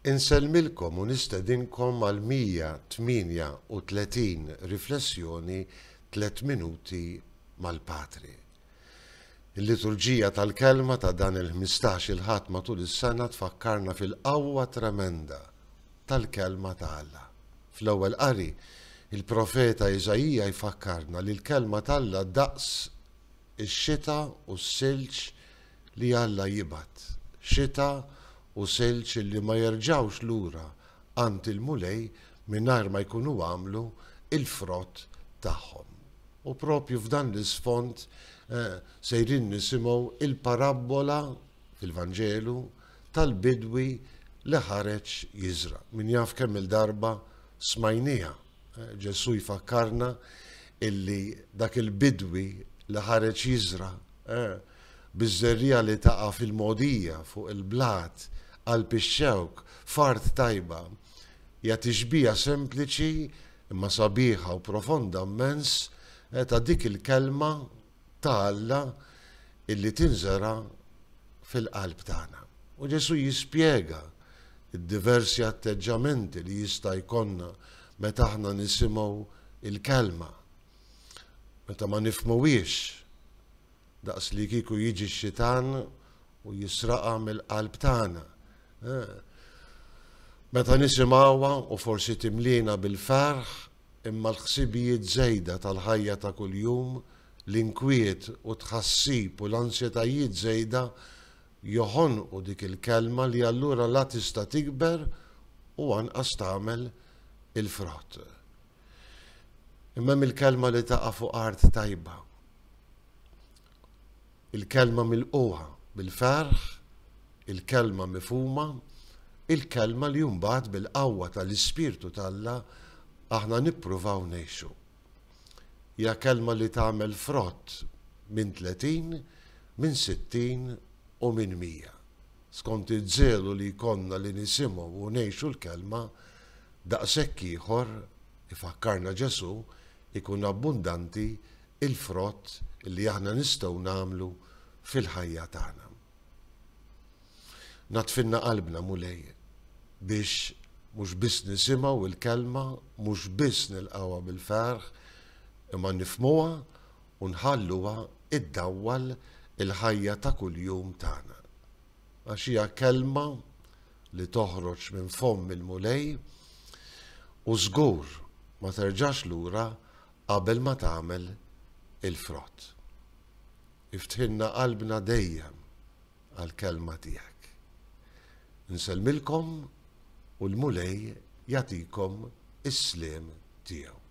Inselmilkom u nistedinkom għal 138 riflessjoni 3 minuti mal-Patri. Il-liturġija tal-kelma ta' dan il-15 il-ħadd matul is-sena tfakkarna fil-qawwa tremenda tal-kelma ta' Alla. Fl-ewwel qari, il-profeta Iżajija jfakkarna li l-kelma ta' Alla daqs ix-xita u s-silġ li Alla jibat. Xita u silġ li ma jerġawx lura għand il-mulej mingħajr ma jkunu għamlu il-frott tagħhom. U propju f'dan l-isfond sejrin nisimgħu il-parabola fil-Vanġelu tal-bidwi li ħareġ jiżra. Min jaf kemm il-darba smajnija. Ġesu jfakkarna illi dak il-bidwi li ħareġ jiżra biż-żerrija li taqa' fil-modija fuq il-blat qalb ix-xewk fart tajba hija tixbija sempliċi imma sabiħa u profonda immens ta' dik il-kelma ta' Alla illi tinżera fil-qalb tagħna. U Ġesu jispjega id-diversi atteġġamenti li jista' jkollna meta aħna nisimgħu il-kelma. Meta ma nifhmuhiex daqs li kieku jiġi x-xitan u jisraqa mill-qalb tagħna. Meta nisimgħuha u forsi timlina bil-ferħ imma l-ħsibijiet żejda tal-ħajja ta' kuljum, l-inkwiet u tħassib u l-ansjetajiet żejda joħonqu dik il-kelma li allura la tista' tikber u anqas tagħmel il-frott. Imma il-kelma li taqa' fuq art tajba. Il-kelma milquha bil-ferħ, il-kelma mifhuma, il-kelma li mbagħad bil-qawwa tal-Ispirtu tal-Alla aħna nippruvaw ngħixu. Hija kelma li tagħmel frott minn 30, minn 60 u minn 100. Skont iż-żelu li jkollna li nisimgħu u ngħixu l-kelma daqshekk ieħor ifakkarna Ġesu ikun abbundanti il-frott li aħna nistgħu nagħmlu fil-ħajja tagħna. Natfinna qalbna mulej biex mhux biss nisimgħu il-kelma, mhux biss nilqawha bil-ferħ, imma nifhmuha u nħalluha iddawwal il-ħajja ta' kuljum tagħna. Għax hija kelma li toħroġ minn fomm il-mulej u żgur ma terġax lura qabel ma tagħmel il-frott. Iftħilna qalbna dejjem għall-kelma tiegħek. Nselmilkom u l-mulej jagħtikom is-sliem tiegħu.